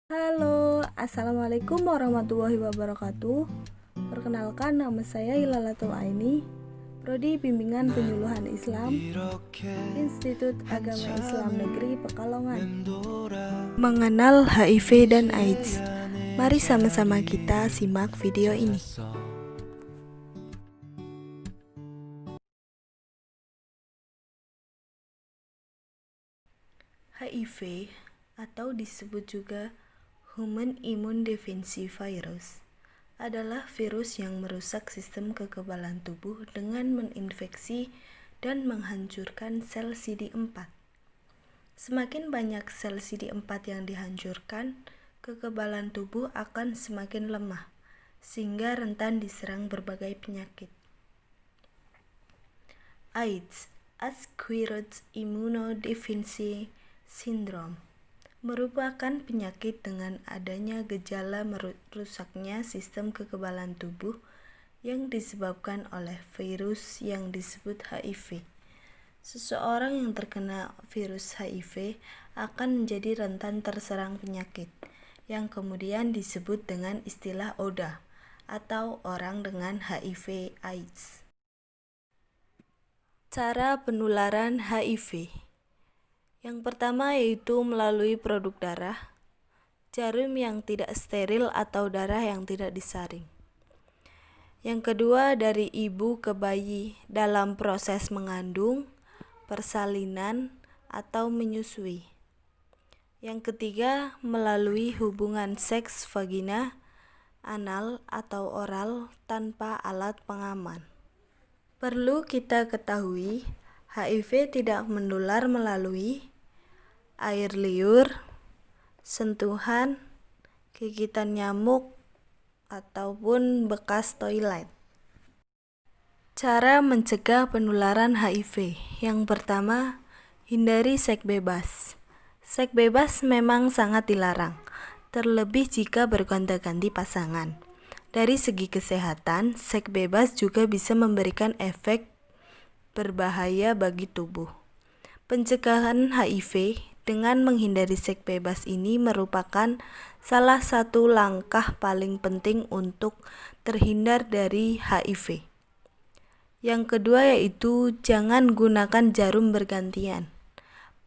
Halo, Assalamualaikum warahmatullahi wabarakatuh. Perkenalkan, nama saya Hilalatul Aini, Prodi Bimbingan Penyuluhan Islam, Institut Agama Islam Negeri Pekalongan. Mengenal HIV dan AIDS. Mari sama-sama kita simak video ini. HIV atau disebut juga Human Immune Deficiency Virus adalah virus yang merusak sistem kekebalan tubuh dengan menginfeksi dan menghancurkan sel CD4. Semakin banyak sel CD4 yang dihancurkan, kekebalan tubuh akan semakin lemah, sehingga rentan diserang berbagai penyakit. AIDS, Acquired Immunodeficiency Syndrome, merupakan penyakit dengan adanya gejala merusaknya sistem kekebalan tubuh yang disebabkan oleh virus yang disebut HIV. Seseorang yang terkena virus HIV akan menjadi rentan terserang penyakit, yang kemudian disebut dengan istilah ODA atau orang dengan HIV AIDS. Cara penularan HIV. Yang pertama yaitu melalui produk darah, jarum yang tidak steril atau darah yang tidak disaring. Yang kedua dari ibu ke bayi dalam proses mengandung, persalinan, atau menyusui. Yang ketiga melalui hubungan seks vagina, anal, atau oral tanpa alat pengaman. Perlu kita ketahui, HIV tidak menular melalui air liur, sentuhan, gigitan nyamuk, ataupun bekas toilet. Cara mencegah penularan HIV. Yang pertama, hindari seks bebas. Seks bebas memang sangat dilarang, terlebih jika bergonta-ganti pasangan. Dari segi kesehatan, seks bebas juga bisa memberikan efek berbahaya bagi tubuh. Pencegahan HIV dengan menghindari seks bebas ini merupakan salah satu langkah paling penting untuk terhindar dari HIV. Yang kedua yaitu jangan gunakan jarum bergantian.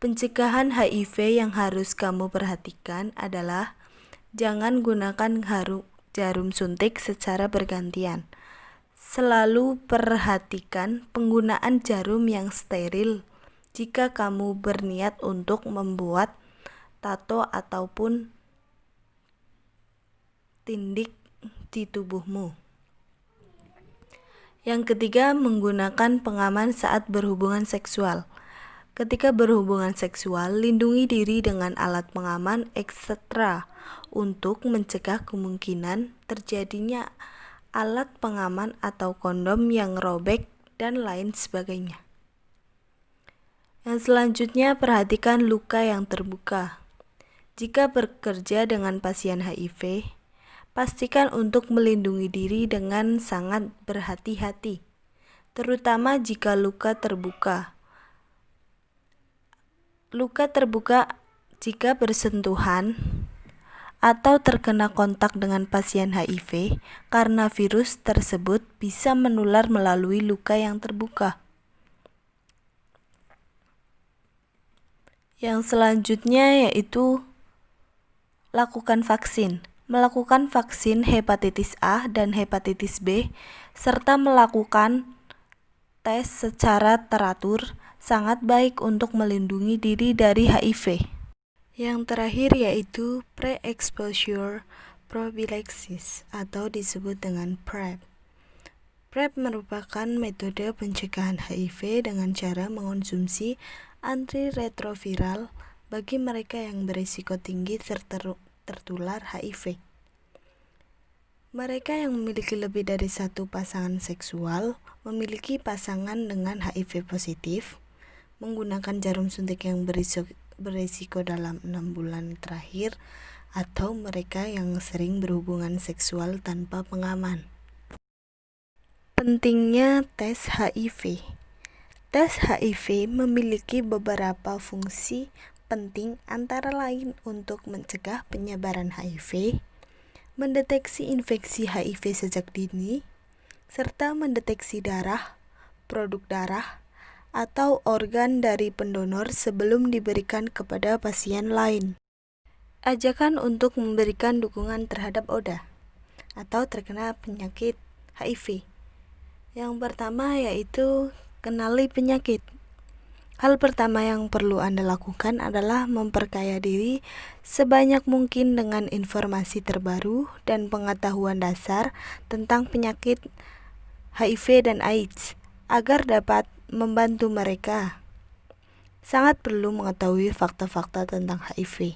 Pencegahan HIV yang harus kamu perhatikan adalah jangan gunakan jarum suntik secara bergantian. Selalu perhatikan penggunaan jarum yang steril jika kamu berniat untuk membuat tato ataupun tindik di tubuhmu. Yang ketiga, menggunakan pengaman saat berhubungan seksual. Ketika berhubungan seksual, lindungi diri dengan alat pengaman ekstra untuk mencegah kemungkinan terjadinya alat pengaman atau kondom yang robek, dan lain sebagainya. Yang selanjutnya, perhatikan luka yang terbuka. Jika bekerja dengan pasien HIV, pastikan untuk melindungi diri dengan sangat berhati-hati, terutama jika luka terbuka. Luka terbuka jika bersentuhan atau terkena kontak dengan pasien HIV, karena virus tersebut bisa menular melalui luka yang terbuka. Yang selanjutnya yaitu lakukan vaksin. Melakukan vaksin hepatitis A dan hepatitis B serta melakukan tes secara teratur sangat baik untuk melindungi diri dari HIV. Yang terakhir yaitu pre-exposure prophylaxis atau disebut dengan PrEP. PrEP merupakan metode pencegahan HIV dengan cara mengonsumsi antiretroviral bagi mereka yang berisiko tinggi tertular HIV. Mereka yang memiliki lebih dari satu pasangan seksual, memiliki pasangan dengan HIV positif, menggunakan jarum suntik yang berisiko dalam 6 bulan terakhir, atau mereka yang sering berhubungan seksual tanpa pengaman. Pentingnya tes HIV. Tes HIV memiliki beberapa fungsi penting antara lain untuk mencegah penyebaran HIV, mendeteksi infeksi HIV sejak dini, serta mendeteksi darah, produk darah, atau organ dari pendonor sebelum diberikan kepada pasien lain. Ajakan untuk memberikan dukungan terhadap ODA atau terkena penyakit HIV. Yang pertama yaitu kenali penyakit. Hal pertama yang perlu Anda lakukan adalah memperkaya diri sebanyak mungkin dengan informasi terbaru dan pengetahuan dasar tentang penyakit HIV dan AIDS agar dapat membantu mereka. Sangat perlu mengetahui fakta-fakta tentang HIV,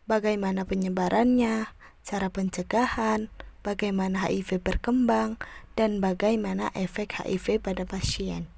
bagaimana penyebarannya, cara pencegahan, bagaimana HIV berkembang, dan bagaimana efek HIV pada pasien.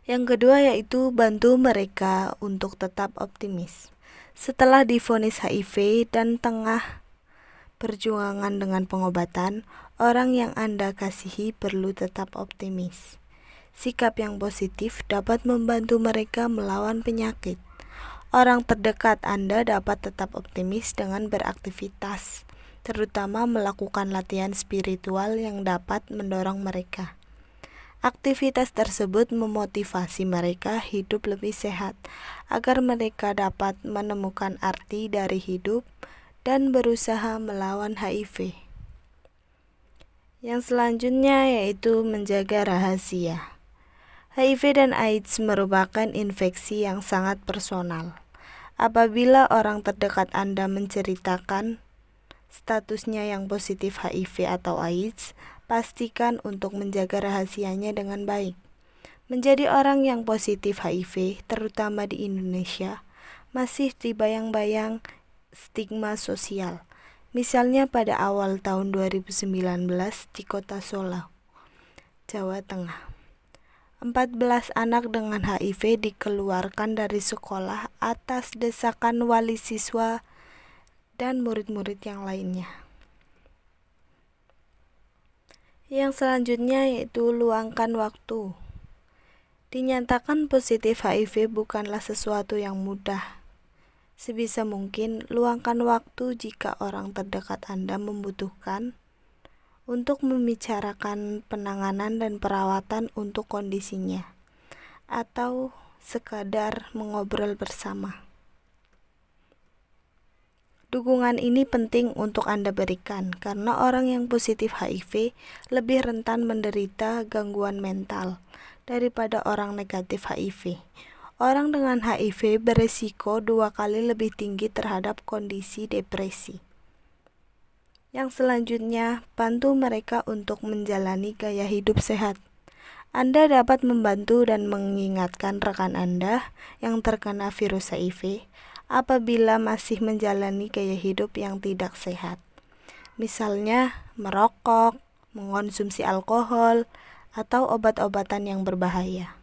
Yang kedua yaitu bantu mereka untuk tetap optimis. Setelah divonis HIV dan tengah perjuangan dengan pengobatan, orang yang Anda kasihi perlu tetap optimis. Sikap yang positif dapat membantu mereka melawan penyakit. Orang terdekat Anda dapat tetap optimis dengan beraktivitas, terutama melakukan latihan spiritual yang dapat mendorong mereka. Aktivitas tersebut memotivasi mereka hidup lebih sehat, agar mereka dapat menemukan arti dari hidup dan berusaha melawan HIV. Yang selanjutnya yaitu menjaga rahasia. HIV dan AIDS merupakan infeksi yang sangat personal. Apabila orang terdekat Anda menceritakan statusnya yang positif HIV atau AIDS, pastikan untuk menjaga rahasianya dengan baik. Menjadi orang yang positif HIV, terutama di Indonesia, masih dibayang-bayang stigma sosial. Misalnya pada awal tahun 2019 di Kota Solo, Jawa Tengah. 14 anak dengan HIV dikeluarkan dari sekolah atas desakan wali siswa dan murid-murid yang lainnya. Yang selanjutnya yaitu luangkan waktu. Dinyatakan positif HIV bukanlah sesuatu yang mudah. Sebisa mungkin luangkan waktu jika orang terdekat Anda membutuhkan untuk membicarakan penanganan dan perawatan untuk kondisinya, atau sekadar mengobrol bersama. Dukungan ini penting untuk Anda berikan karena orang yang positif HIV lebih rentan menderita gangguan mental daripada orang negatif HIV. Orang dengan HIV beresiko 2 kali lebih tinggi terhadap kondisi depresi. Yang selanjutnya, bantu mereka untuk menjalani gaya hidup sehat. Anda dapat membantu dan mengingatkan rekan Anda yang terkena virus HIV apabila masih menjalani gaya hidup yang tidak sehat. Misalnya, merokok, mengonsumsi alkohol, atau obat-obatan yang berbahaya.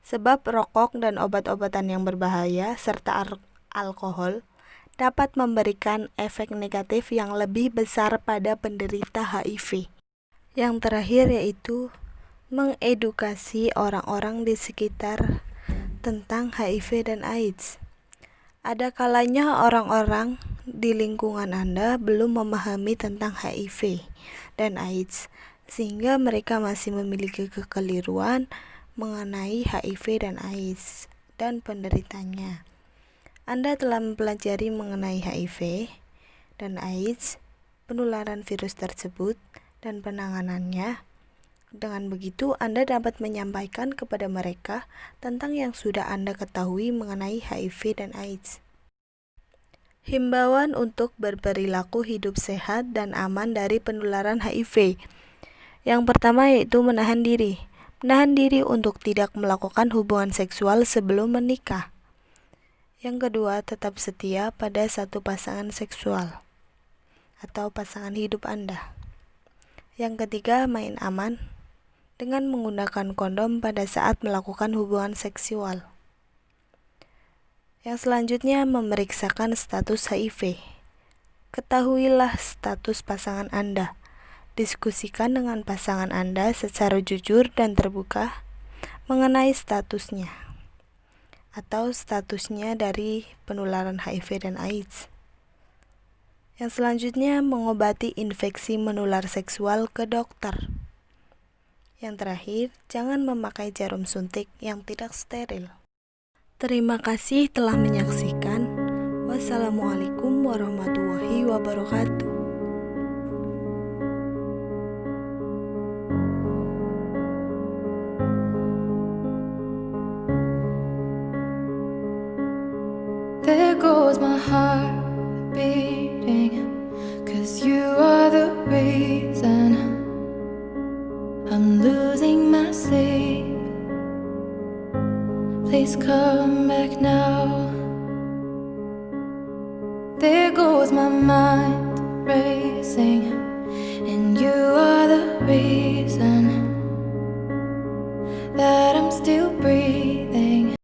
Sebab rokok dan obat-obatan yang berbahaya serta alkohol dapat memberikan efek negatif yang lebih besar pada penderita HIV. Yang terakhir yaitu mengedukasi orang-orang di sekitar tentang HIV dan AIDS. Ada kalanya orang-orang di lingkungan Anda belum memahami tentang HIV dan AIDS, sehingga mereka masih memiliki kekeliruan mengenai HIV dan AIDS dan penderitanya. Anda telah mempelajari mengenai HIV dan AIDS, penularan virus tersebut, dan penanganannya. Dengan begitu, Anda dapat menyampaikan kepada mereka tentang yang sudah Anda ketahui mengenai HIV dan AIDS. Himbauan untuk berperilaku hidup sehat dan aman dari penularan HIV. Yang pertama yaitu menahan diri. Menahan diri untuk tidak melakukan hubungan seksual sebelum menikah. Yang kedua, tetap setia pada satu pasangan seksual atau pasangan hidup Anda. Yang ketiga, main aman dengan menggunakan kondom pada saat melakukan hubungan seksual. Yang selanjutnya, memeriksakan status HIV. Ketahuilah status pasangan Anda. Diskusikan dengan pasangan Anda secara jujur dan terbuka mengenai statusnya. atau statusnya dari penularan HIV dan AIDS. Yang selanjutnya, mengobati infeksi menular seksual ke dokter. Yang terakhir, jangan memakai jarum suntik yang tidak steril. Terima kasih telah menyaksikan. Wassalamualaikum warahmatullahi wabarakatuh. There goes my heart beating, 'cause you are the reason I'm losing my sleep. Please come back now. There goes my mind racing, and you are the reason